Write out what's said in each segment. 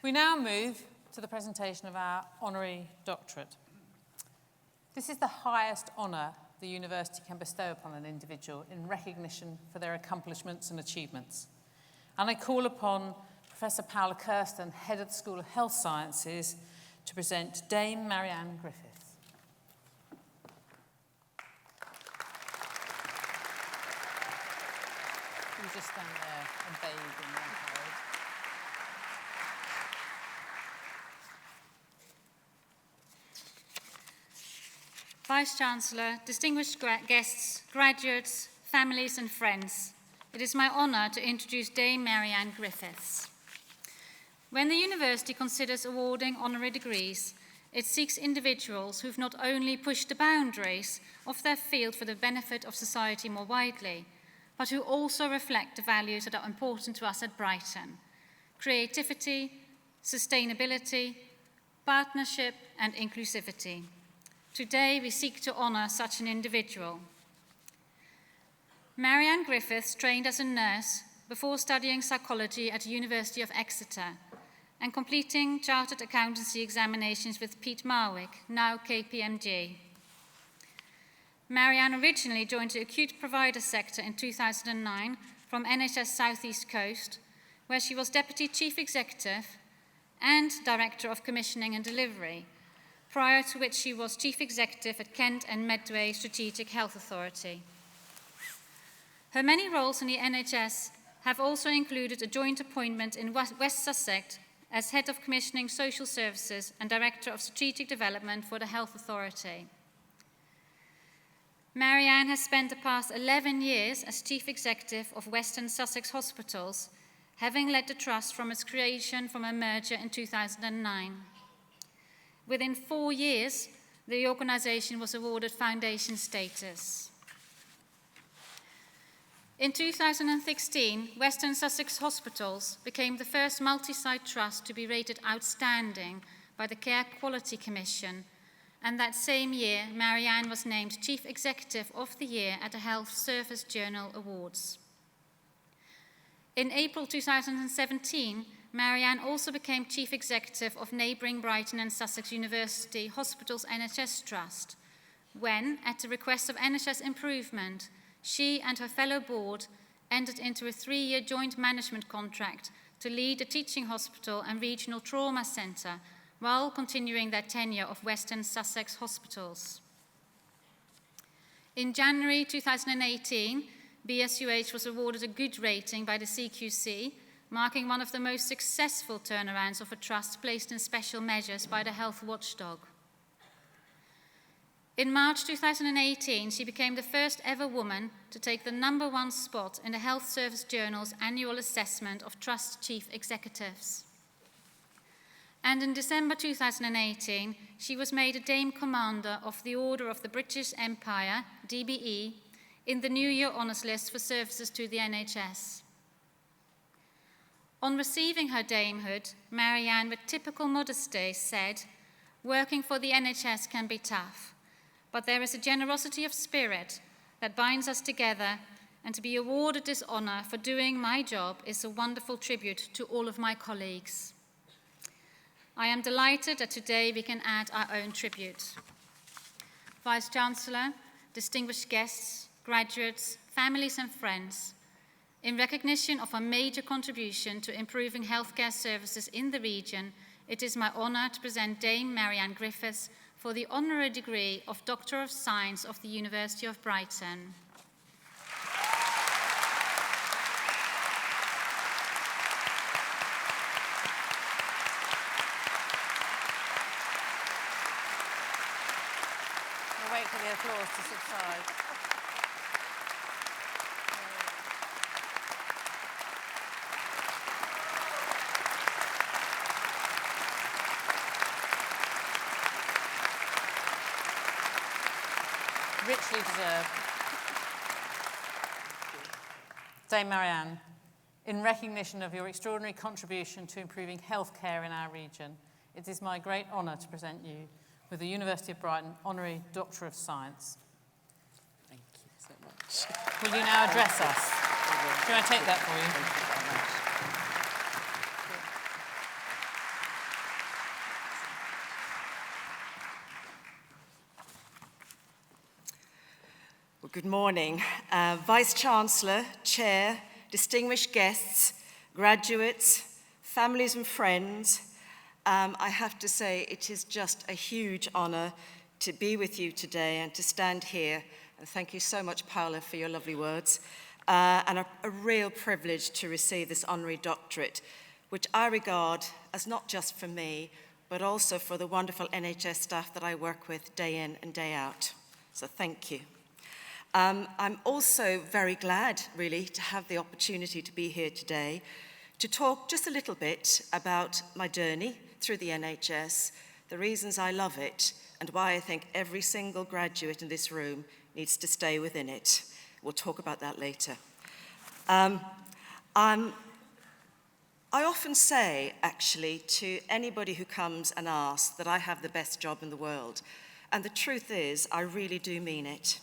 We now move to the presentation of our honorary doctorate. This is the highest honour the university can bestow upon an individual in recognition for their accomplishments and achievements. And I call upon Professor Paula Kersten, Head of the School of Health Sciences, to present Dame Marianne Griffiths. You just stand there and bathe in their parade. Vice-Chancellor, distinguished guests, graduates, families and friends, it is my honour to introduce Dame Marianne Griffiths. When the university considers awarding honorary degrees, it seeks individuals who've not only pushed the boundaries of their field for the benefit of society more widely, but who also reflect the values that are important to us at Brighton: creativity, sustainability, partnership and inclusivity. Today we seek to honour such an individual. Marianne Griffiths trained as a nurse before studying psychology at the University of Exeter and completing chartered accountancy examinations with Pete Marwick, now KPMG. Marianne originally joined the acute provider sector in 2009 from NHS South East Coast, where she was Deputy Chief Executive and Director of Commissioning and Delivery, prior to which she was Chief Executive at Kent and Medway Strategic Health Authority. Her many roles in the NHS have also included a joint appointment in West Sussex as Head of Commissioning Social Services and Director of Strategic Development for the Health Authority. Marianne has spent the past 11 years as Chief Executive of Western Sussex Hospitals, having led the trust from its creation from a merger in 2009. Within 4 years, the organisation was awarded foundation status. In 2016, Western Sussex Hospitals became the first multi-site trust to be rated outstanding by the Care Quality Commission, and that same year, Marianne was named Chief Executive of the Year at the Health Service Journal Awards. In April 2017, Marianne also became Chief Executive of neighbouring Brighton and Sussex University Hospitals NHS Trust, when, at the request of NHS Improvement, she and her fellow board entered into a 3-year joint management contract to lead the teaching hospital and regional trauma centre while continuing their tenure of Western Sussex Hospitals. In January 2018, BSUH was awarded a good rating by the CQC, marking one of the most successful turnarounds of a trust placed in special measures by the health watchdog. In March 2018, she became the first ever woman to take the #1 spot in the Health Service Journal's annual assessment of Trust Chief Executives. And in December 2018, she was made a Dame Commander of the Order of the British Empire, DBE, in the New Year Honours List for services to the NHS. On receiving her damehood, Marianne, with typical modesty, said, "Working for the NHS can be tough, but there is a generosity of spirit that binds us together, and to be awarded this honour for doing my job is a wonderful tribute to all of my colleagues." I am delighted that today we can add our own tribute. Vice-Chancellor, distinguished guests, graduates, families and friends, in recognition of her major contribution to improving healthcare services in the region, it is my honour to present Dame Marianne Griffiths for the honorary degree of Doctor of Science of the University of Brighton. We'll wait for the applause to subside. Richly deserved. Dame Marianne, in recognition of your extraordinary contribution to improving healthcare in our region, it is my great honour to present you with the University of Brighton Honorary Doctor of Science. Thank you so much. Will you now address us? Can I take that for you? Thank you very much. Well, good morning. Vice-Chancellor, Chair, distinguished guests, graduates, families and friends, I have to say it is just a huge honour to be with you today and to stand here. And thank you so much, Paula, for your lovely words. And a real privilege to receive this honorary doctorate, which I regard as not just for me, but also for the wonderful NHS staff that I work with day in and day out. So thank you. I'm also very glad, really, to have the opportunity to be here today to talk just a little bit about my journey through the NHS, the reasons I love it, and why I think every single graduate in this room needs to stay within it. We'll talk about that later. I often say, actually, to anybody who comes and asks that I have the best job in the world. And the truth is, I really do mean it.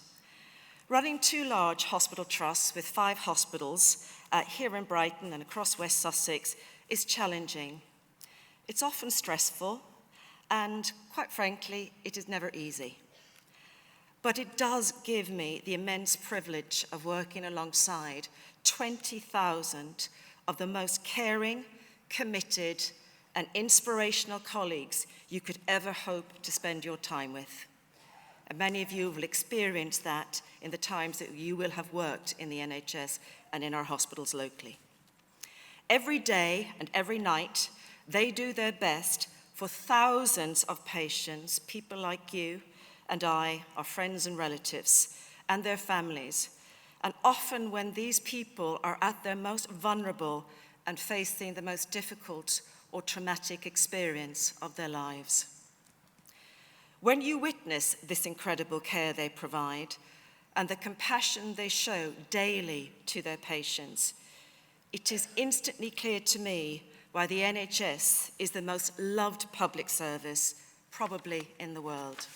Running 2 large hospital trusts with 5 hospitals here in Brighton and across West Sussex is challenging. It's often stressful, and quite frankly, it is never easy. But it does give me the immense privilege of working alongside 20,000 of the most caring, committed, and inspirational colleagues you could ever hope to spend your time with. And many of you will experience that in the times that you will have worked in the NHS and in our hospitals locally. Every day and every night, they do their best for thousands of patients, people like you and I, our friends and relatives, and their families. And often when these people are at their most vulnerable and facing the most difficult or traumatic experience of their lives. When you witness this incredible care they provide and the compassion they show daily to their patients, it is instantly clear to me why the NHS is the most loved public service, probably in the world.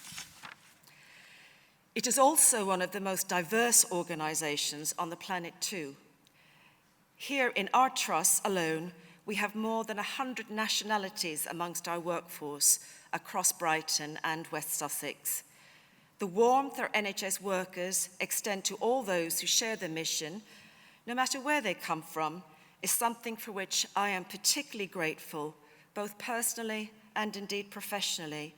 It is also one of the most diverse organisations on the planet too. Here in our trusts alone, we have more than 100 nationalities amongst our workforce across Brighton and West Sussex. The warmth our NHS workers extend to all those who share the mission, no matter where they come from, is something for which I am particularly grateful, both personally and indeed professionally,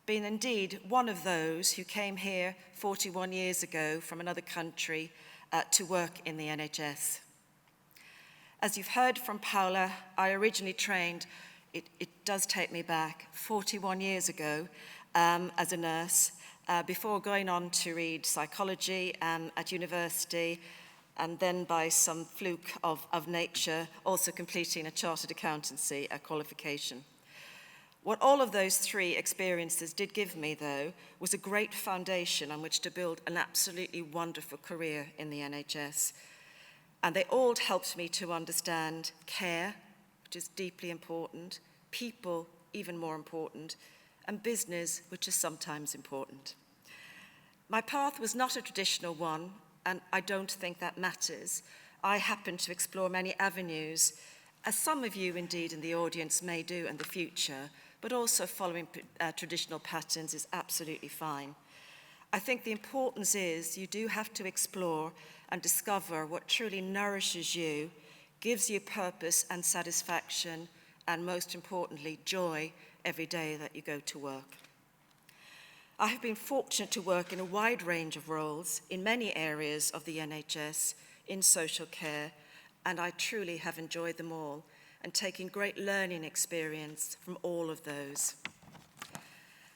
being indeed one of those who came here 41 years ago from another country to work in the NHS. As you've heard from Paula, I originally trained, it does take me back, 41 years ago as a nurse, before going on to read psychology at university, and then by some fluke of nature, also completing a chartered accountancy qualification. What all of those 3 experiences did give me, though, was a great foundation on which to build an absolutely wonderful career in the NHS. And they all helped me to understand care, which is deeply important, people, even more important, and business, which is sometimes important. My path was not a traditional one, and I don't think that matters. I happened to explore many avenues, as some of you indeed in the audience may do in the future, but also following traditional patterns is absolutely fine. I think the importance is you do have to explore and discover what truly nourishes you, gives you purpose and satisfaction, and most importantly, joy every day that you go to work. I have been fortunate to work in a wide range of roles in many areas of the NHS, in social care, and I truly have enjoyed them all and taken great learning experience from all of those.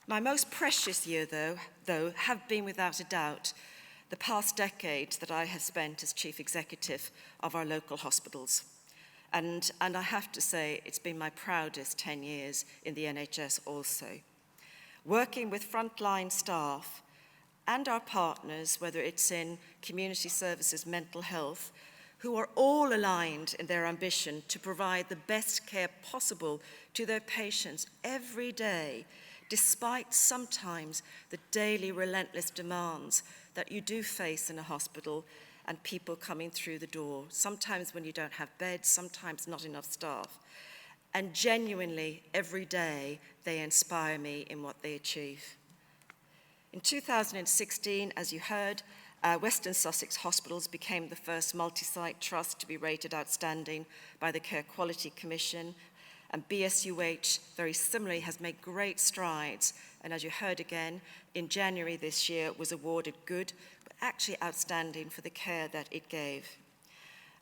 My most precious year, though, have been without a doubt the past decade that I have spent as Chief Executive of our local hospitals. And I have to say, it's been my proudest 10 years in the NHS also. Working with frontline staff and our partners, whether it's in community services, mental health, who are all aligned in their ambition to provide the best care possible to their patients every day, despite sometimes the daily relentless demands that you do face in a hospital and people coming through the door, sometimes when you don't have beds, sometimes not enough staff. And genuinely, every day, they inspire me in what they achieve. In 2016, as you heard, Western Sussex Hospitals became the first multi-site trust to be rated outstanding by the Care Quality Commission, and BSUH, very similarly, has made great strides, and as you heard again, in January this year, was awarded good, but actually outstanding for the care that it gave.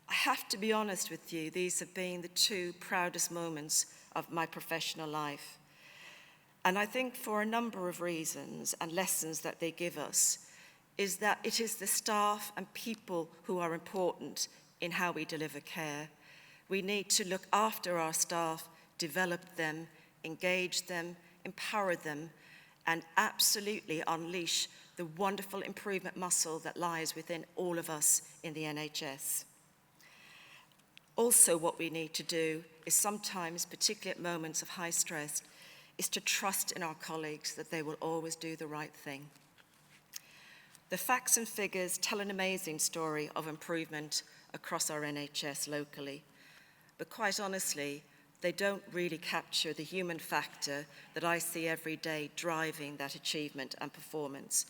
I have to be honest with you, these have been the two proudest moments of my professional life. And I think for a number of reasons and lessons that they give us, is that it is the staff and people who are important in how we deliver care. We need to look after our staff, develop them, engage them, empower them, and absolutely unleash the wonderful improvement muscle that lies within all of us in the NHS. Also, what we need to do is sometimes, particularly at moments of high stress, is to trust in our colleagues that they will always do the right thing. The facts and figures tell an amazing story of improvement across our NHS locally, but quite honestly, they don't really capture the human factor that I see every day driving that achievement and performance,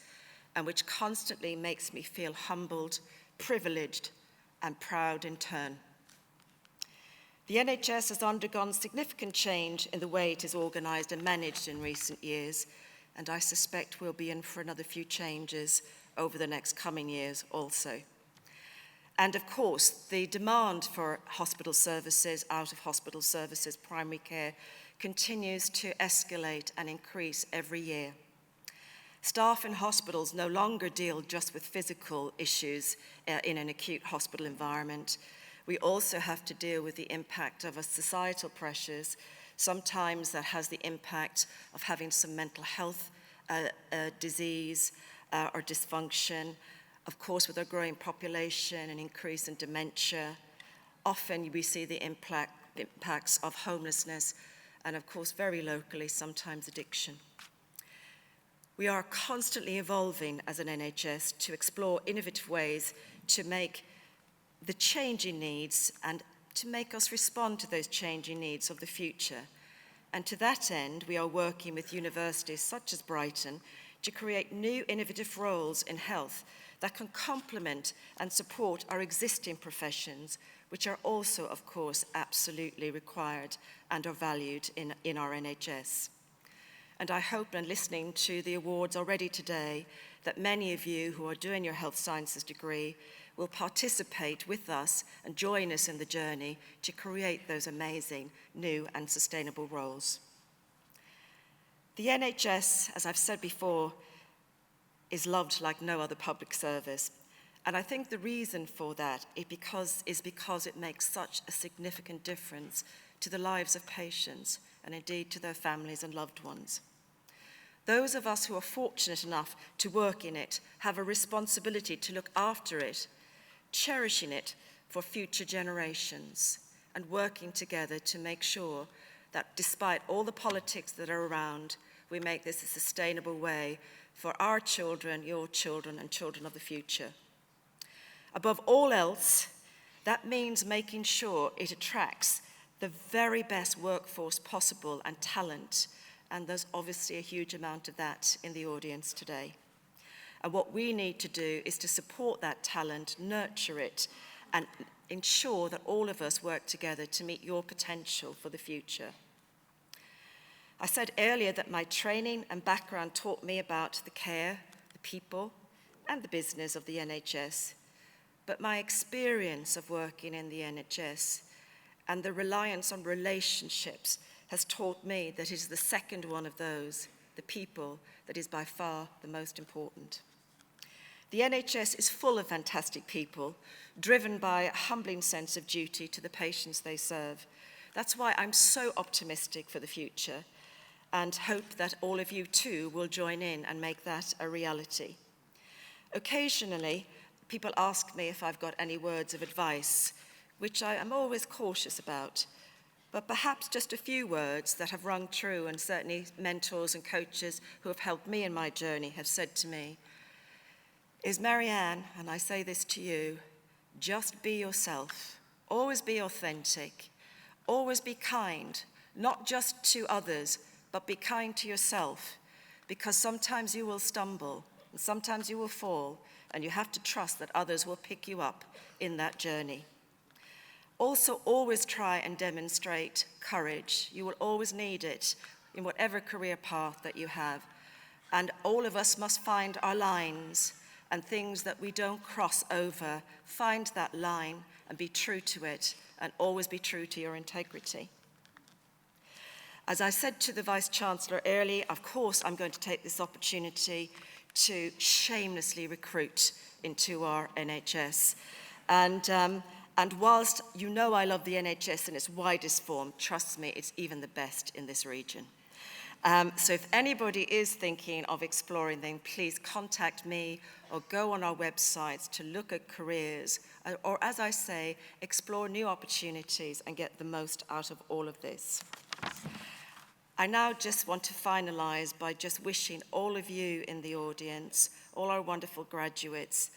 and which constantly makes me feel humbled, privileged, and proud in turn. The NHS has undergone significant change in the way it is organised and managed in recent years, and I suspect we'll be in for another few changes over the next coming years also. And of course, the demand for hospital services, out-of-hospital services, primary care, continues to escalate and increase every year. Staff in hospitals no longer deal just with physical issues in an acute hospital environment. We also have to deal with the impact of societal pressures. Sometimes that has the impact of having some mental health disease or dysfunction. Of course, with our growing population, an increase in dementia. Often we see the impacts of homelessness, and of course, very locally, sometimes addiction. We are constantly evolving as an NHS to explore innovative ways to make the changing needs and to make us respond to those changing needs of the future. And to that end, we are working with universities such as Brighton to create new innovative roles in health that can complement and support our existing professions, which are also, of course, absolutely required and are valued in our NHS. And I hope, and listening to the awards already today, that many of you who are doing your health sciences degree will participate with us and join us in the journey to create those amazing new and sustainable roles. The NHS, as I've said before, is loved like no other public service. And I think the reason for that is because it makes such a significant difference to the lives of patients and indeed to their families and loved ones. Those of us who are fortunate enough to work in it have a responsibility to look after it, cherishing it for future generations, and working together to make sure that despite all the politics that are around, we make this a sustainable way for our children, your children, and children of the future. Above all else, that means making sure it attracts the very best workforce possible and talent, and there's obviously a huge amount of that in the audience today. And what we need to do is to support that talent, nurture it, and ensure that all of us work together to meet your potential for the future. I said earlier that my training and background taught me about the care, the people, and the business of the NHS. But my experience of working in the NHS and the reliance on relationships has taught me that it is the second one of those, the people, that is by far the most important. The NHS is full of fantastic people, driven by a humbling sense of duty to the patients they serve. That's why I'm so optimistic for the future and hope that all of you too will join in and make that a reality. Occasionally, people ask me if I've got any words of advice, which I am always cautious about, but perhaps just a few words that have rung true, and certainly mentors and coaches who have helped me in my journey have said to me. is Marianne, and I say this to you, just be yourself. Always be authentic. Always be kind, not just to others, but be kind to yourself, because sometimes you will stumble, and sometimes you will fall, and you have to trust that others will pick you up in that journey. Also, always try and demonstrate courage. You will always need it in whatever career path that you have. And all of us must find our lines and things that we don't cross over. Find that line and be true to it, and always be true to your integrity. As I said to the Vice-Chancellor earlier, of course I'm going to take this opportunity to shamelessly recruit into our NHS. And whilst you know I love the NHS in its widest form, trust me, it's even the best in this region. So if anybody is thinking of exploring them, please contact me or go on our websites to look at careers, or as I say, explore new opportunities and get the most out of all of this. I now just want to finalise by just wishing all of you in the audience, all our wonderful graduates,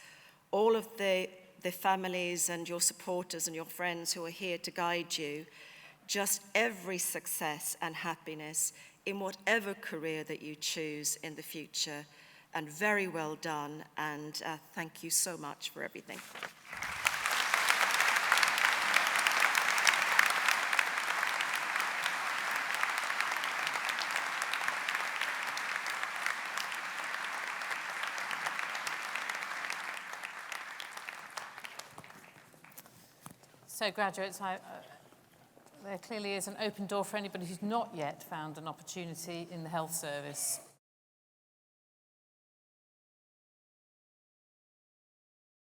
all of the families and your supporters and your friends who are here to guide you, just every success and happiness in whatever career that you choose in the future. And very well done, and thank you so much for everything. So graduates, there clearly is an open door for anybody who's not yet found an opportunity in the health service.